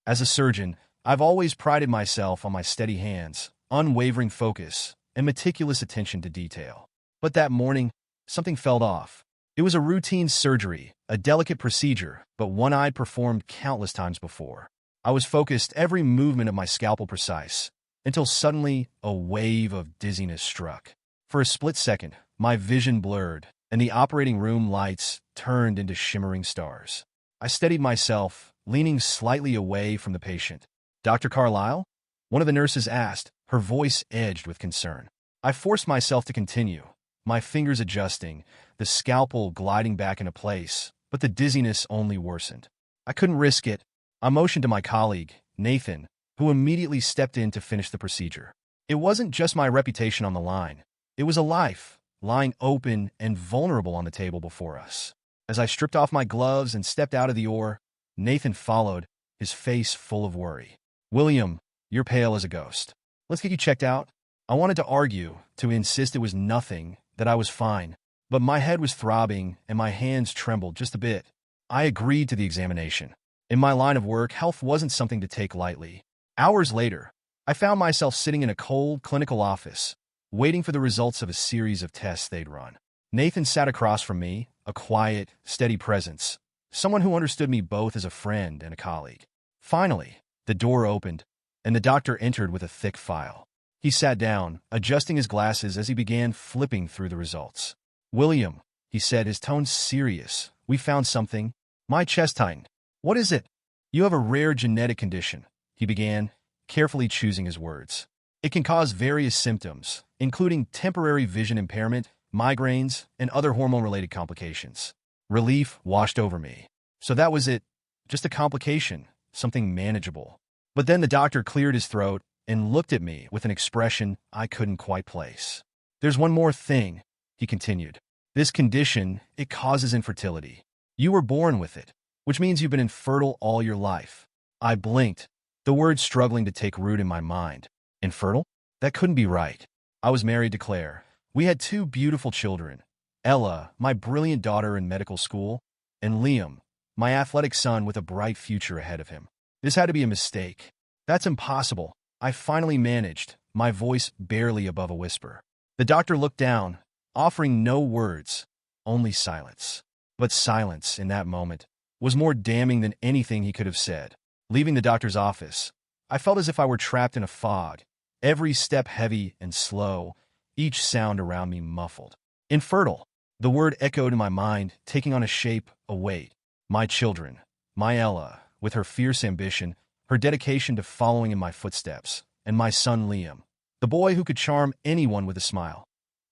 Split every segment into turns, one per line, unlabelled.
As a surgeon, I've always prided myself on my steady hands, unwavering focus, and meticulous attention to detail. But that morning, something felt off. It was a routine surgery, a delicate procedure, but one I'd performed countless times before. I was focused, every movement of my scalpel precise, until suddenly a wave of dizziness struck. For a split second, my vision blurred, and the operating room lights turned into shimmering stars. I steadied myself, leaning slightly away from the patient. "Dr. Carlyle?" one of the nurses asked, her voice edged with concern. I forced myself to continue, my fingers adjusting, the scalpel gliding back into place, but the dizziness only worsened. I couldn't risk it. I motioned to my colleague, Nathan, who immediately stepped in to finish the procedure. It wasn't just my reputation on the line. It was a life, lying open and vulnerable on the table before us. As I stripped off my gloves and stepped out of the OR, Nathan followed, his face full of worry. "William, you're pale as a ghost. Let's get you checked out." I wanted to argue, to insist it was nothing, that I was fine, but my head was throbbing and my hands trembled just a bit. I agreed to the examination. In my line of work, health wasn't something to take lightly. Hours later, I found myself sitting in a cold clinical office, waiting for the results of a series of tests they'd run. Nathan sat across from me, a quiet, steady presence, someone who understood me both as a friend and a colleague. Finally, the door opened, and the doctor entered with a thick file. He sat down, adjusting his glasses as he began flipping through the results. "William," he said, his tone serious, "we found something." My chest tightened. "What is it?" "You have a rare genetic condition," he began, carefully choosing his words. "It can cause various symptoms, including temporary vision impairment, migraines, and other hormone-related complications." Relief washed over me. So that was it. Just a complication, something manageable. But then the doctor cleared his throat and looked at me with an expression I couldn't quite place. "There's one more thing," he continued. "This condition, it causes infertility. You were born with it, which means you've been infertile all your life." I blinked, the word struggling to take root in my mind. Infertile? That couldn't be right. I was married to Claire. We had two beautiful children, Ella, my brilliant daughter in medical school, and Liam, my athletic son with a bright future ahead of him. This had to be a mistake. "That's impossible," I finally managed, my voice barely above a whisper. The doctor looked down, offering no words, only silence. But silence, in that moment, was more damning than anything he could have said. Leaving the doctor's office, I felt as if I were trapped in a fog, every step heavy and slow, each sound around me muffled. Infertile. The word echoed in my mind, taking on a shape, a weight. My children, my Ella, with her fierce ambition, her dedication to following in my footsteps, and my son Liam, the boy who could charm anyone with a smile.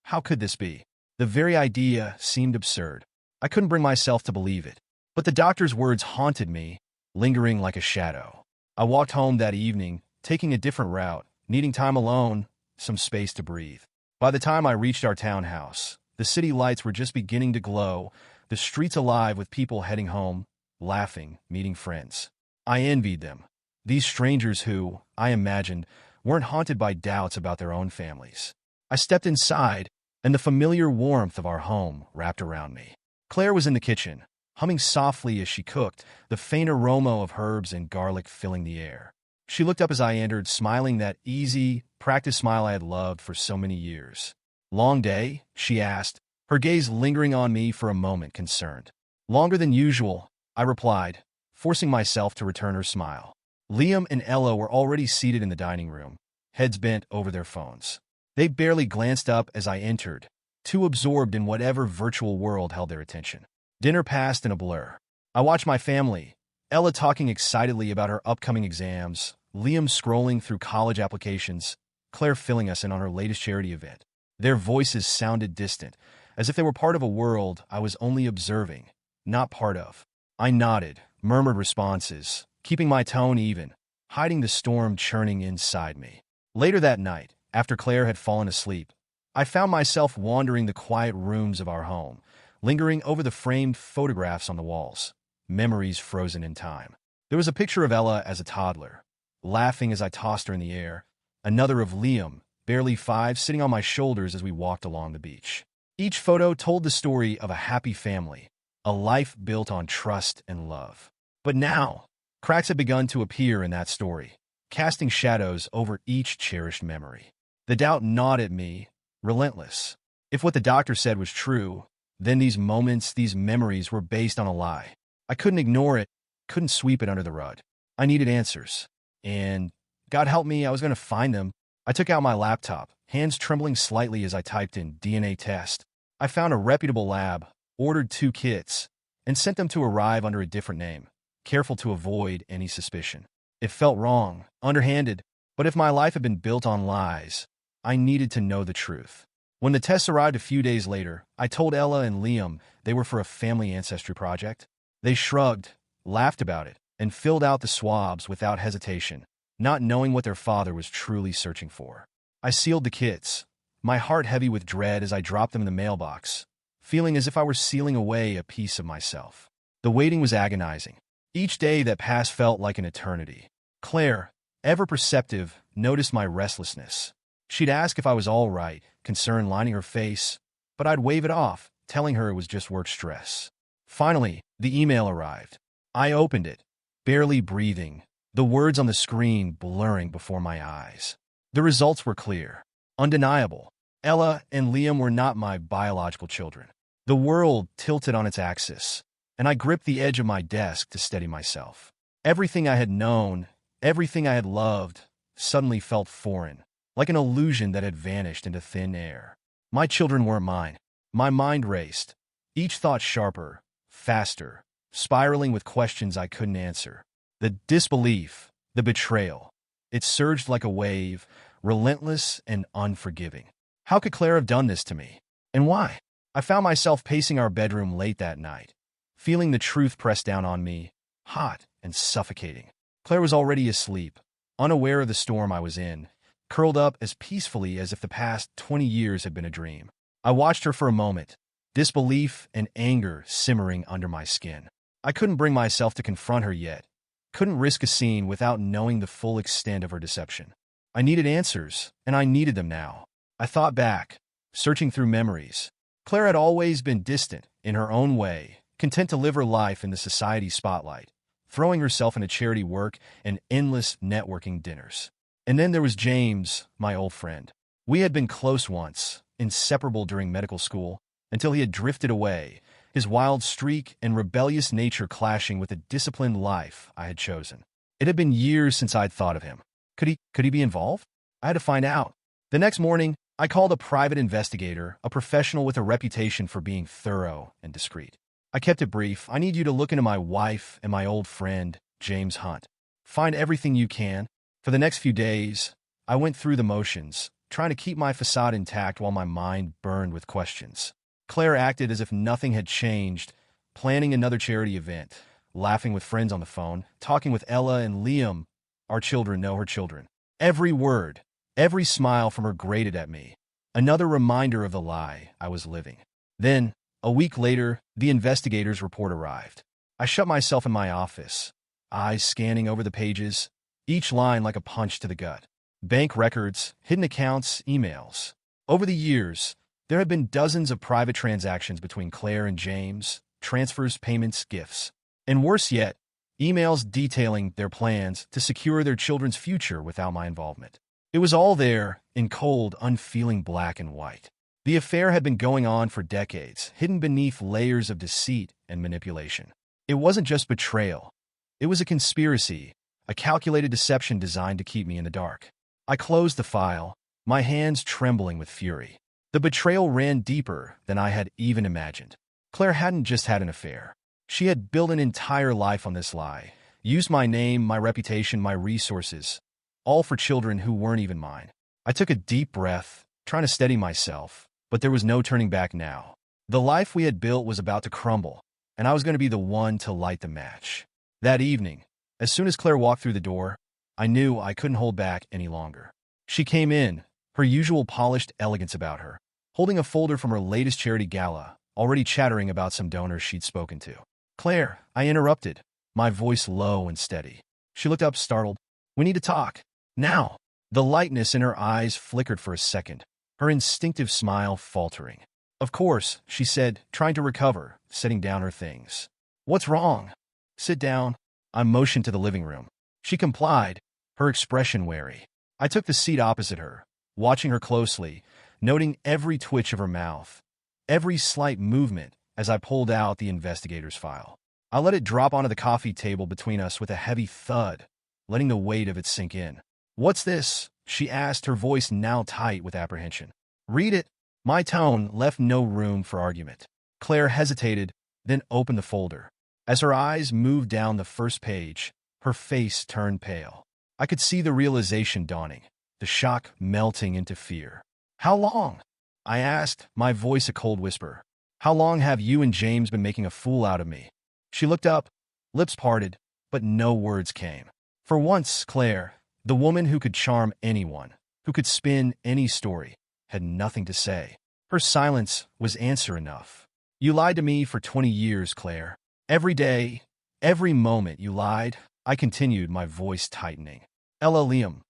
How could this be? The very idea seemed absurd. I couldn't bring myself to believe it. But the doctor's words haunted me, lingering like a shadow. I walked home that evening, taking a different route, needing time alone, some space to breathe. By the time I reached our townhouse, the city lights were just beginning to glow, the streets alive with people heading home, laughing, meeting friends. I envied them. These strangers who, I imagined, weren't haunted by doubts about their own families. I stepped inside, and the familiar warmth of our home wrapped around me. Claire was in the kitchen, humming softly as she cooked, the faint aroma of herbs and garlic filling the air. She looked up as I entered, smiling that easy, practiced smile I had loved for so many years. "Long day?" she asked, her gaze lingering on me for a moment, concerned. "Longer than usual," I replied, forcing myself to return her smile. Liam and Ella were already seated in the dining room, heads bent over their phones. They barely glanced up as I entered, too absorbed in whatever virtual world held their attention. Dinner passed in a blur. I watched my family, Ella talking excitedly about her upcoming exams, Liam scrolling through college applications, Claire filling us in on her latest charity event. Their voices sounded distant, as if they were part of a world I was only observing, not part of. I nodded, murmured responses, keeping my tone even, hiding the storm churning inside me. Later that night, after Claire had fallen asleep, I found myself wandering the quiet rooms of our home, lingering over the framed photographs on the walls, memories frozen in time. There was a picture of Ella as a toddler, laughing as I tossed her in the air, another of Liam, barely 5, sitting on my shoulders as we walked along the beach. Each photo told the story of a happy family, a life built on trust and love. But now, Cracks had begun to appear in that story, casting shadows over each cherished memory. The doubt gnawed at me, relentless. If what the doctor said was true, then these moments, these memories were based on a lie. I couldn't ignore it, couldn't sweep it under the rug. I needed answers. And, God help me, I was going to find them. I took out my laptop, hands trembling slightly as I typed in DNA test. I found a reputable lab, ordered 2 kits, and sent them to arrive under a different name, careful to avoid any suspicion. It felt wrong, underhanded, but if my life had been built on lies, I needed to know the truth. When the tests arrived a few days later, I told Ella and Liam they were for a family ancestry project. They shrugged, laughed about it, and filled out the swabs without hesitation, not knowing what their father was truly searching for. I sealed the kits, my heart heavy with dread as I dropped them in the mailbox, feeling as if I were sealing away a piece of myself. The waiting was agonizing. Each day that passed felt like an eternity. Claire, ever perceptive, noticed my restlessness. She'd ask if I was all right, concern lining her face, but I'd wave it off, telling her it was just work stress. Finally, the email arrived. I opened it, barely breathing, the words on the screen blurring before my eyes. The results were clear, undeniable. Ella and Liam were not my biological children. The world tilted on its axis, and I gripped the edge of my desk to steady myself. Everything I had known, everything I had loved, suddenly felt foreign, like an illusion that had vanished into thin air. My children weren't mine. My mind raced, each thought sharper, faster, spiraling with questions I couldn't answer. The disbelief, the betrayal, it surged like a wave, relentless and unforgiving. How could Claire have done this to me? And why? I found myself pacing our bedroom late that night, feeling the truth press down on me, hot and suffocating. Claire was already asleep, unaware of the storm I was in, curled up as peacefully as if the past 20 years had been a dream. I watched her for a moment, disbelief and anger simmering under my skin. I couldn't bring myself to confront her yet, couldn't risk a scene without knowing the full extent of her deception. I needed answers, and I needed them now. I thought back, searching through memories. Claire had always been distant, in her own way, content to live her life in the society spotlight, throwing herself into charity work and endless networking dinners. And then there was James, my old friend. We had been close once, inseparable during medical school, until he had drifted away, his wild streak and rebellious nature clashing with the disciplined life I had chosen. It had been years since I'd thought of him. Could he be involved? I had to find out. The next morning, I called a private investigator, a professional with a reputation for being thorough and discreet. I kept it brief. I need you to look into my wife and my old friend, James Hunt. Find everything you can. For the next few days, I went through the motions, trying to keep my facade intact while my mind burned with questions. Claire acted as if nothing had changed, planning another charity event, laughing with friends on the phone, talking with Ella and Liam. Our children know her children. Every word, every smile from her grated at me. Another reminder of the lie I was living. Then, a week later, the investigator's report arrived. I shut myself in my office, eyes scanning over the pages, each line like a punch to the gut. Bank records, hidden accounts, emails. Over the years, there had been dozens of private transactions between Claire and James, transfers, payments, gifts. And worse yet, emails detailing their plans to secure their children's future without my involvement. It was all there, in cold, unfeeling black and white. The affair had been going on for decades, hidden beneath layers of deceit and manipulation. It wasn't just betrayal. It was a conspiracy, a calculated deception designed to keep me in the dark. I closed the file, my hands trembling with fury. The betrayal ran deeper than I had even imagined. Claire hadn't just had an affair. She had built an entire life on this lie, used my name, my reputation, my resources, all for children who weren't even mine. I took a deep breath, trying to steady myself, but there was no turning back now. The life we had built was about to crumble, and I was going to be the one to light the match. That evening, as soon as Claire walked through the door, I knew I couldn't hold back any longer. She came in, her usual polished elegance about her, holding a folder from her latest charity gala, already chattering about some donors she'd spoken to. "Claire," I interrupted, my voice low and steady. She looked up, startled. "We need to talk. Now." The lightness in her eyes flickered for a second, her instinctive smile faltering. "Of course," she said, trying to recover, setting down her things. "What's wrong?" "Sit down." I motioned to the living room. She complied, her expression wary. I took the seat opposite her, watching her closely, noting every twitch of her mouth, every slight movement as I pulled out the investigator's file. I let it drop onto the coffee table between us with a heavy thud, letting the weight of it sink in. "What's this?" she asked, her voice now tight with apprehension. "Read it." My tone left no room for argument. Claire hesitated, then opened the folder. As her eyes moved down the first page, her face turned pale. I could see the realization dawning, the shock melting into fear. "How long?" I asked, my voice a cold whisper. "How long have you and James been making a fool out of me?" She looked up, lips parted, but no words came. For once, Claire, the woman who could charm anyone, who could spin any story, had nothing to say. Her silence was answer enough. "You lied to me for 20 years, Claire. Every day, every moment you lied," I continued, my voice tightening. "Ella, Liam.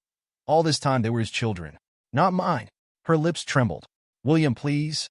All this time they were his children, not mine." Her lips trembled. "William, please."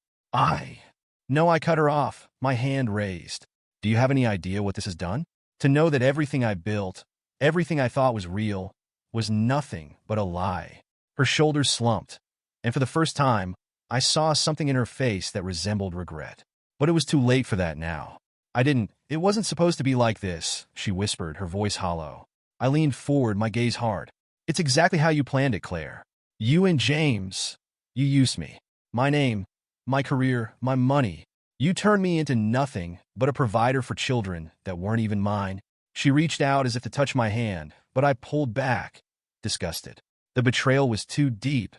No, I cut her off, my hand raised. "Do you have any idea what this has done? To know that everything I built, everything I thought was real, was nothing but a lie." Her shoulders slumped, and for the first time, I saw something in her face that resembled regret. But it was too late for that now. It wasn't supposed to be like this," she whispered, her voice hollow. I leaned forward, my gaze hard. "It's exactly how you planned it, Claire. You and James. You used me. My name, my career, my money. You turned me into nothing but a provider for children that weren't even mine." She reached out as if to touch my hand, but I pulled back, disgusted. The betrayal was too deep,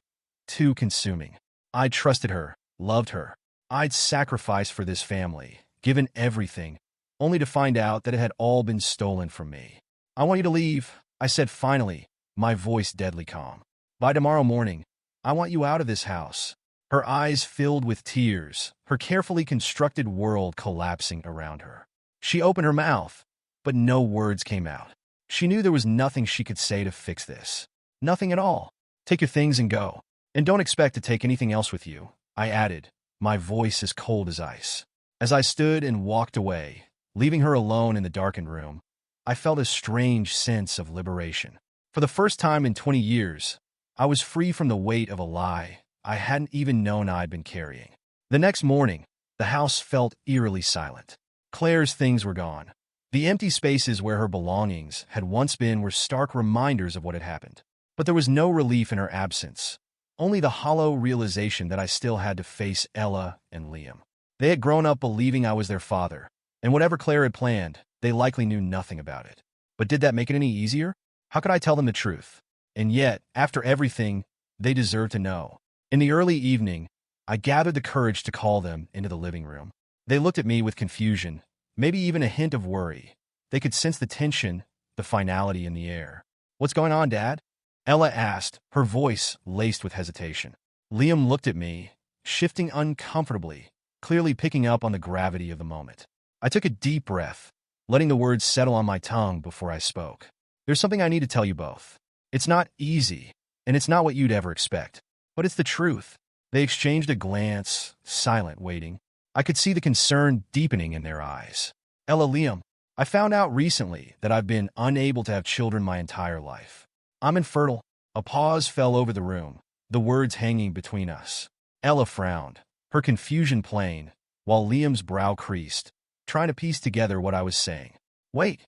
too consuming. I'd trusted her, loved her. I'd sacrificed for this family, given everything, only to find out that it had all been stolen from me. "I want you to leave," I said finally, my voice deadly calm. "By tomorrow morning, I want you out of this house." Her eyes filled with tears, her carefully constructed world collapsing around her. She opened her mouth, but no words came out. She knew there was nothing she could say to fix this. Nothing at all. "Take your things and go. And don't expect to take anything else with you," I added, my voice as cold as ice. As I stood and walked away, leaving her alone in the darkened room, I felt a strange sense of liberation. For the first time in 20 years, I was free from the weight of a lie I hadn't even known I'd been carrying. The next morning, the house felt eerily silent. Claire's things were gone. The empty spaces where her belongings had once been were stark reminders of what had happened. But there was no relief in her absence, only the hollow realization that I still had to face Ella and Liam. They had grown up believing I was their father, and whatever Claire had planned, they likely knew nothing about it. But did that make it any easier? How could I tell them the truth? And yet, after everything, they deserved to know. In the early evening, I gathered the courage to call them into the living room. They looked at me with confusion, maybe even a hint of worry. They could sense the tension, the finality in the air. "What's going on, Dad?" Ella asked, her voice laced with hesitation. Liam looked at me, shifting uncomfortably, clearly picking up on the gravity of the moment. I took a deep breath, letting the words settle on my tongue before I spoke. "There's something I need to tell you both. It's not easy, and it's not what you'd ever expect. But it's the truth." They exchanged a glance, silent, waiting. I could see the concern deepening in their eyes. "Ella, Liam, I found out recently that I've been unable to have children my entire life. I'm infertile." A pause fell over the room, the words hanging between us. Ella frowned, her confusion plain, while Liam's brow creased, trying to piece together what I was saying. "Wait,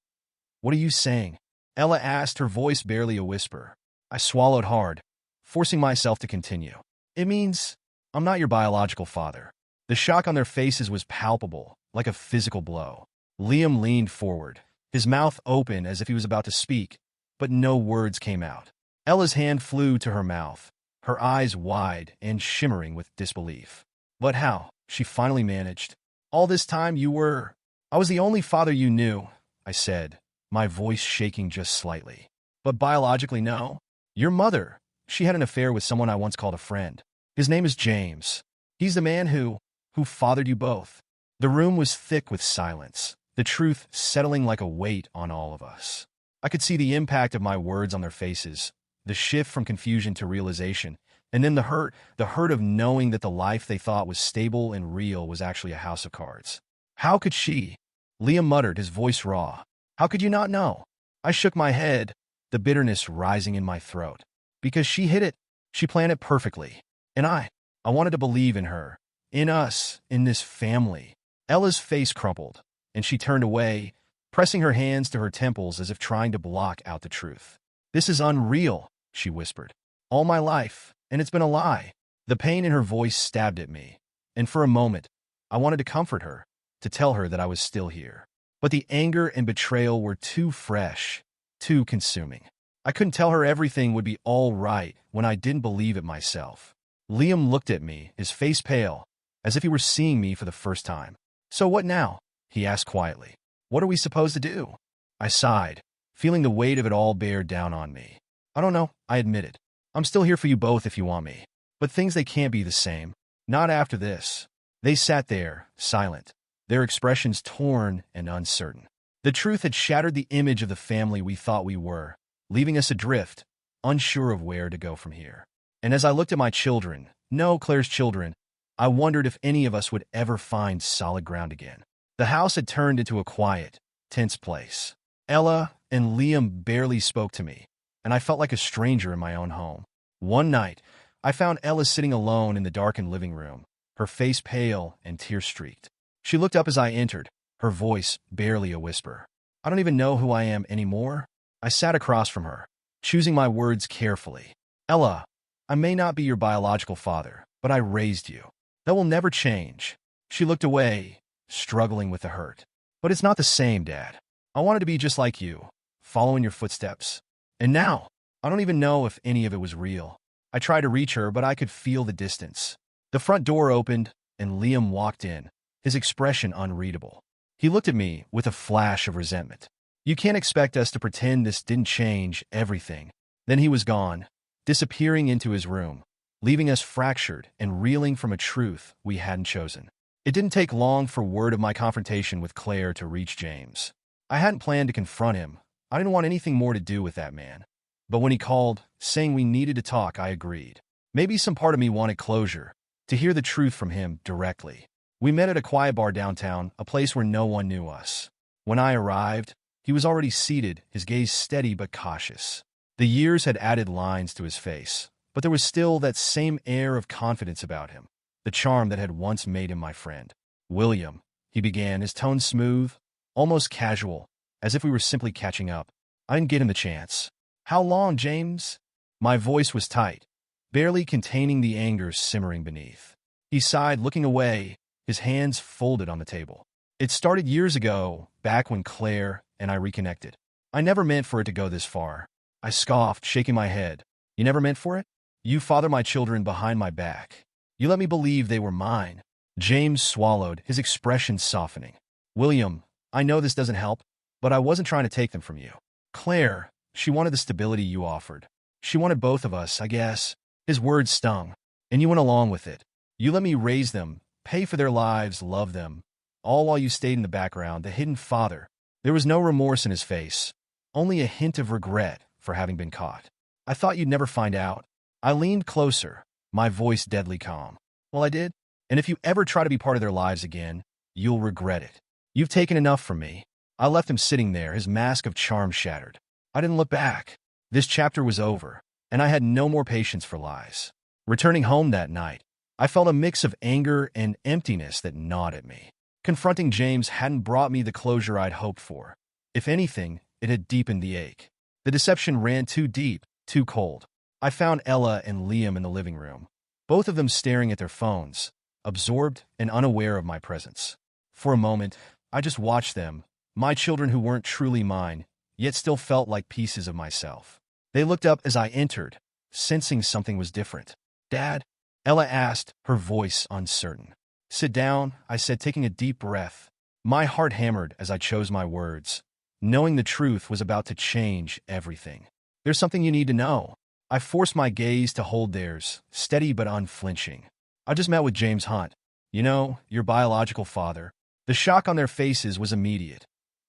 what are you saying?" Ella asked, her voice barely a whisper. I swallowed hard, forcing myself to continue. "It means I'm not your biological father." The shock on their faces was palpable, like a physical blow. Liam leaned forward, his mouth open as if he was about to speak, but no words came out. Ella's hand flew to her mouth, her eyes wide and shimmering with disbelief. "But how?" she finally managed. "All this time I was the only father you knew," I said, my voice shaking just slightly. "But biologically, no. Your mother, she had an affair with someone I once called a friend. His name is James. He's the man who fathered you both." The room was thick with silence, the truth settling like a weight on all of us. I could see the impact of my words on their faces, the shift from confusion to realization, and then the hurt of knowing that the life they thought was stable and real was actually a house of cards. "How could she?" Liam muttered, his voice raw. "How could you not know?" I shook my head, the bitterness rising in my throat. Because she hit it. She planned it perfectly. And I wanted to believe in her. In us, in this family. Ella's face crumpled, and she turned away, pressing her hands to her temples as if trying to block out the truth. This is unreal, she whispered. All my life, and it's been a lie. The pain in her voice stabbed at me, and for a moment, I wanted to comfort her, to tell her that I was still here. But the anger and betrayal were too fresh, too consuming. I couldn't tell her everything would be all right when I didn't believe it myself. Liam looked at me, his face pale, as if he were seeing me for the first time. So what now? He asked quietly. What are we supposed to do? I sighed, feeling the weight of it all bear down on me. I don't know, I admitted. I'm still here for you both if you want me. But things they can't be the same. Not after this. They sat there, silent, their expressions torn and uncertain. The truth had shattered the image of the family we thought we were, leaving us adrift, unsure of where to go from here. And as I looked at my children, no, Claire's children, I wondered if any of us would ever find solid ground again. The house had turned into a quiet, tense place. Ella and Liam barely spoke to me, and I felt like a stranger in my own home. One night, I found Ella sitting alone in the darkened living room, her face pale and tear-streaked. She looked up as I entered, her voice barely a whisper. I don't even know who I am anymore. I sat across from her, choosing my words carefully. Ella, I may not be your biological father, but I raised you. That will never change. She looked away, struggling with the hurt. But it's not the same, Dad. I wanted to be just like you, following your footsteps. And now, I don't even know if any of it was real. I tried to reach her, but I could feel the distance. The front door opened, and Liam walked in, his expression unreadable. He looked at me with a flash of resentment. You can't expect us to pretend this didn't change everything. Then he was gone, disappearing into his room, leaving us fractured and reeling from a truth we hadn't chosen. It didn't take long for word of my confrontation with Claire to reach James. I hadn't planned to confront him. I didn't want anything more to do with that man. But when he called, saying we needed to talk, I agreed. Maybe some part of me wanted closure, to hear the truth from him directly. We met at a quiet bar downtown, a place where no one knew us. When I arrived, he was already seated, his gaze steady but cautious. The years had added lines to his face, but there was still that same air of confidence about him, the charm that had once made him my friend. William, he began, his tone smooth, almost casual, as if we were simply catching up. I didn't get him the chance. How long, James? My voice was tight, barely containing the anger simmering beneath. He sighed, looking away, his hands folded on the table. It started years ago, back when Claire and I reconnected. I never meant for it to go this far. I scoffed, shaking my head. You never meant for it? You father my children behind my back. You let me believe they were mine. James swallowed, his expression softening. William, I know this doesn't help, but I wasn't trying to take them from you. Claire, she wanted the stability you offered. She wanted both of us, I guess. His words stung, and you went along with it. You let me raise them, pay for their lives, love them, all while you stayed in the background, the hidden father. There was no remorse in his face, only a hint of regret for having been caught. I thought you'd never find out. I leaned closer, my voice deadly calm. Well, I did. And if you ever try to be part of their lives again, you'll regret it. You've taken enough from me. I left him sitting there, his mask of charm shattered. I didn't look back. This chapter was over, and I had no more patience for lies. Returning home that night, I felt a mix of anger and emptiness that gnawed at me. Confronting James hadn't brought me the closure I'd hoped for. If anything, it had deepened the ache. The deception ran too deep, too cold. I found Ella and Liam in the living room, both of them staring at their phones, absorbed and unaware of my presence. For a moment, I just watched them, my children who weren't truly mine, yet still felt like pieces of myself. They looked up as I entered, sensing something was different. Dad? Ella asked, her voice uncertain. Sit down, I said, taking a deep breath. My heart hammered as I chose my words, knowing the truth was about to change everything. There's something you need to know. I forced my gaze to hold theirs, steady but unflinching. I just met with James Hunt. You know, your biological father. The shock on their faces was immediate.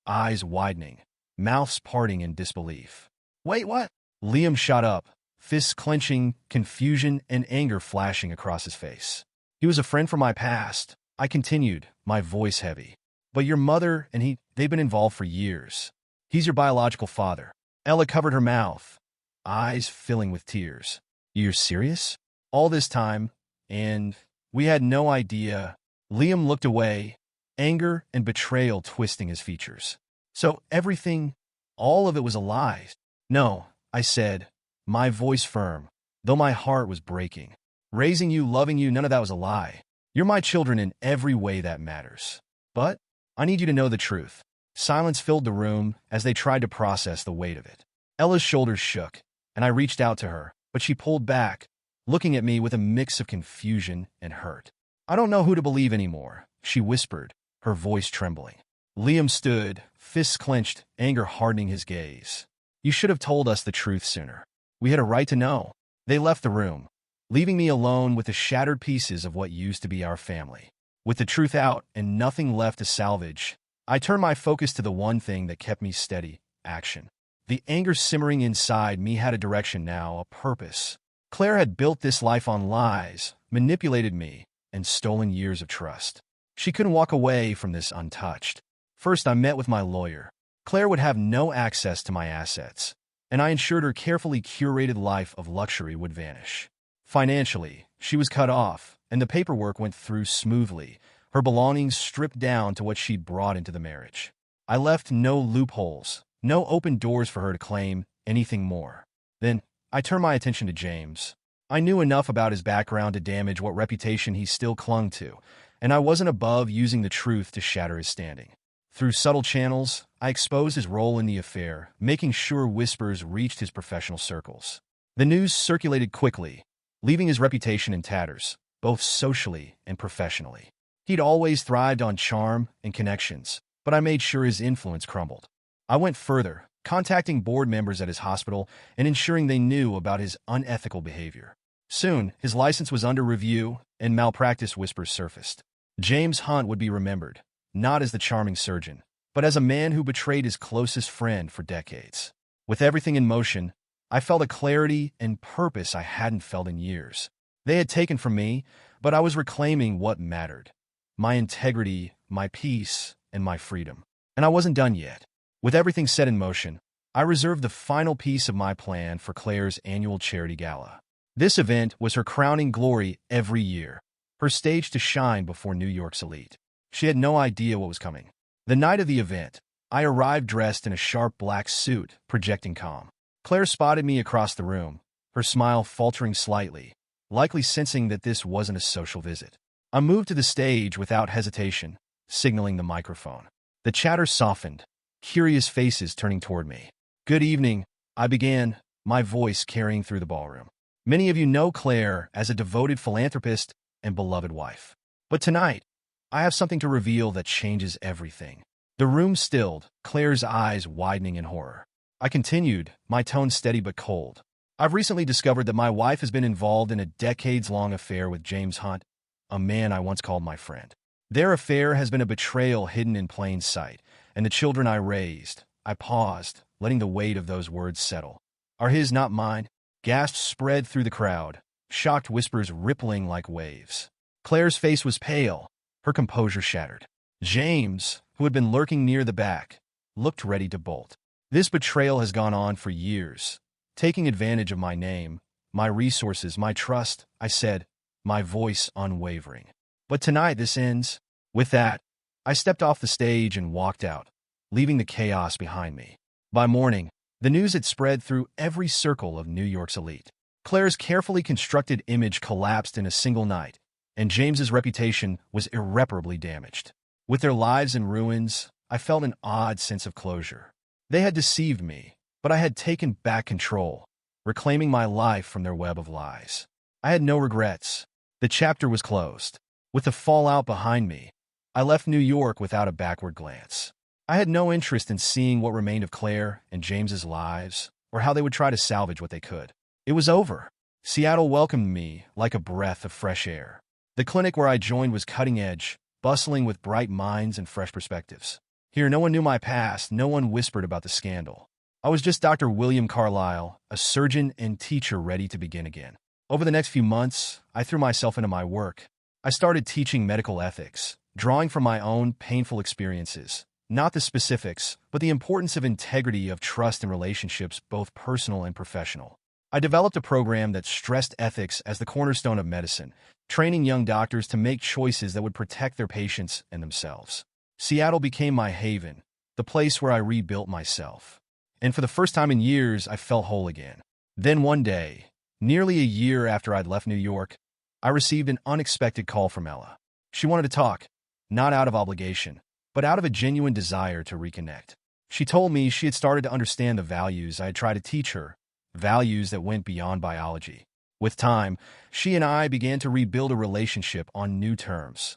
Eyes widening, mouths parting in disbelief. Wait, what? Liam shot up, fists clenching, confusion and anger flashing across his face. He was a friend from my past. I continued, my voice heavy. But your mother and they've been involved for years. He's your biological father. Ella covered her mouth, eyes filling with tears. You're serious? All this time, and we had no idea. Liam looked away, anger and betrayal twisting his features. So everything, all of it was a lie. No, I said, my voice firm, though my heart was breaking. Raising you, loving you, none of that was a lie. You're my children in every way that matters. But I need you to know the truth. Silence filled the room as they tried to process the weight of it. Ella's shoulders shook, and I reached out to her, but she pulled back, looking at me with a mix of confusion and hurt. I don't know who to believe anymore, she whispered, her voice trembling. Liam stood, fists clenched, anger hardening his gaze. You should have told us the truth sooner. We had a right to know. They left the room, leaving me alone with the shattered pieces of what used to be our family. With the truth out and nothing left to salvage, I turned my focus to the one thing that kept me steady: action. The anger simmering inside me had a direction now, a purpose. Claire had built this life on lies, manipulated me, and stolen years of trust. She couldn't walk away from this untouched. First, I met with my lawyer. Claire would have no access to my assets, and I ensured her carefully curated life of luxury would vanish. Financially, she was cut off, and the paperwork went through smoothly, her belongings stripped down to what she'd brought into the marriage. I left no loopholes, no open doors for her to claim anything more. Then, I turned my attention to James. I knew enough about his background to damage what reputation he still clung to, and I wasn't above using the truth to shatter his standing. Through subtle channels, I exposed his role in the affair, making sure whispers reached his professional circles. The news circulated quickly, leaving his reputation in tatters, both socially and professionally. He'd always thrived on charm and connections, but I made sure his influence crumbled. I went further, contacting board members at his hospital and ensuring they knew about his unethical behavior. Soon, his license was under review, and malpractice whispers surfaced. James Hunt would be remembered, not as the charming surgeon, but as a man who betrayed his closest friend for decades. With everything in motion, I felt a clarity and purpose I hadn't felt in years. They had taken from me, but I was reclaiming what mattered: my integrity, my peace, and my freedom. And I wasn't done yet. With everything set in motion, I reserved the final piece of my plan for Claire's annual charity gala. This event was her crowning glory every year, her stage to shine before New York's elite. She had no idea what was coming. The night of the event, I arrived dressed in a sharp black suit, projecting calm. Claire spotted me across the room, her smile faltering slightly, likely sensing that this wasn't a social visit. I moved to the stage without hesitation, signaling the microphone. The chatter softened, curious faces turning toward me. Good evening, I began, my voice carrying through the ballroom. Many of you know Claire as a devoted philanthropist and beloved wife. But tonight, I have something to reveal that changes everything. The room stilled, Claire's eyes widening in horror. I continued, my tone steady but cold. I've recently discovered that my wife has been involved in a decades-long affair with James Hunt, a man I once called my friend. Their affair has been a betrayal hidden in plain sight, and the children I raised. I paused, letting the weight of those words settle. Are his, not mine? Gasps spread through the crowd, shocked whispers rippling like waves. Claire's face was pale, her composure shattered. James, who had been lurking near the back, looked ready to bolt. This betrayal has gone on for years, taking advantage of my name, my resources, my trust, I said, my voice unwavering. But tonight this ends. With that, I stepped off the stage and walked out, leaving the chaos behind me. By morning, the news had spread through every circle of New York's elite. Claire's carefully constructed image collapsed in a single night, and James's reputation was irreparably damaged. With their lives in ruins, I felt an odd sense of closure. They had deceived me, but I had taken back control, reclaiming my life from their web of lies. I had no regrets. The chapter was closed. With the fallout behind me, I left New York without a backward glance. I had no interest in seeing what remained of Claire and James's lives, or how they would try to salvage what they could. It was over. Seattle welcomed me like a breath of fresh air. The clinic where I joined was cutting edge, bustling with bright minds and fresh perspectives. Here, no one knew my past, no one whispered about the scandal. I was just Dr. William Carlisle, a surgeon and teacher ready to begin again. Over the next few months, I threw myself into my work. I started teaching medical ethics, drawing from my own painful experiences, not the specifics, but the importance of integrity of trust in relationships, both personal and professional. I developed a program that stressed ethics as the cornerstone of medicine, training young doctors to make choices that would protect their patients and themselves. Seattle became my haven, the place where I rebuilt myself. And for the first time in years, I felt whole again. Then one day, nearly a year after I'd left New York, I received an unexpected call from Ella. She wanted to talk, not out of obligation, but out of a genuine desire to reconnect. She told me she had started to understand the values I had tried to teach her, values that went beyond biology. With time, she and I began to rebuild a relationship on new terms.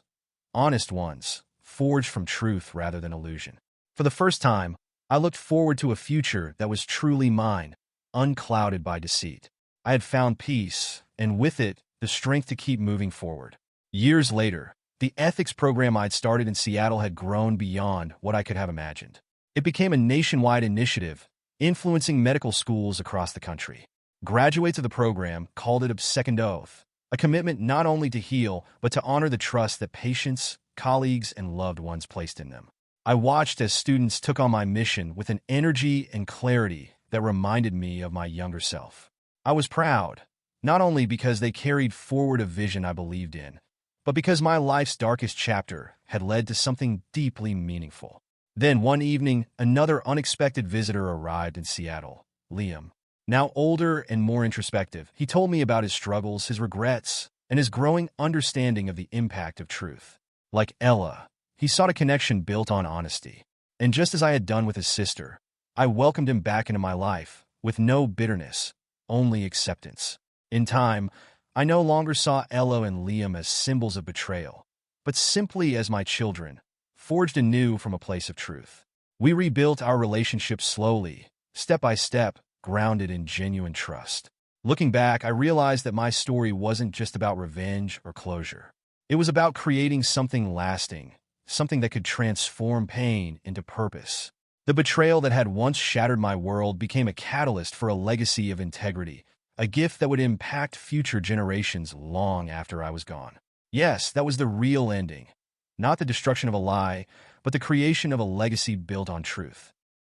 Honest ones, forged from truth rather than illusion. For the first time, I looked forward to a future that was truly mine, unclouded by deceit. I had found peace, and with it, the strength to keep moving forward. Years later, the ethics program I'd started in Seattle had grown beyond what I could have imagined. It became a nationwide initiative, influencing medical schools across the country. Graduates of the program called it a second oath, a commitment not only to heal, but to honor the trust that patients, colleagues, and loved ones placed in them. I watched as students took on my mission with an energy and clarity that reminded me of my younger self. I was proud, not only because they carried forward a vision I believed in, but because my life's darkest chapter had led to something deeply meaningful. Then one evening, another unexpected visitor arrived in Seattle, Liam. Now older and more introspective, he told me about his struggles, his regrets, and his growing understanding of the impact of truth. Like Ella, he sought a connection built on honesty. And just as I had done with his sister, I welcomed him back into my life, with no bitterness, only acceptance. In time, I no longer saw Ella and Liam as symbols of betrayal, but simply as my children, forged anew from a place of truth. We rebuilt our relationship slowly, step by step, grounded in genuine trust. Looking back, I realized that my story wasn't just about revenge or closure. It was about creating something lasting, something that could transform pain into purpose. The betrayal that had once shattered my world became a catalyst for a legacy of integrity, a gift that would impact future generations long after I was gone. Yes, that was the real ending. Not the destruction of a lie, but the creation of a legacy built on truth.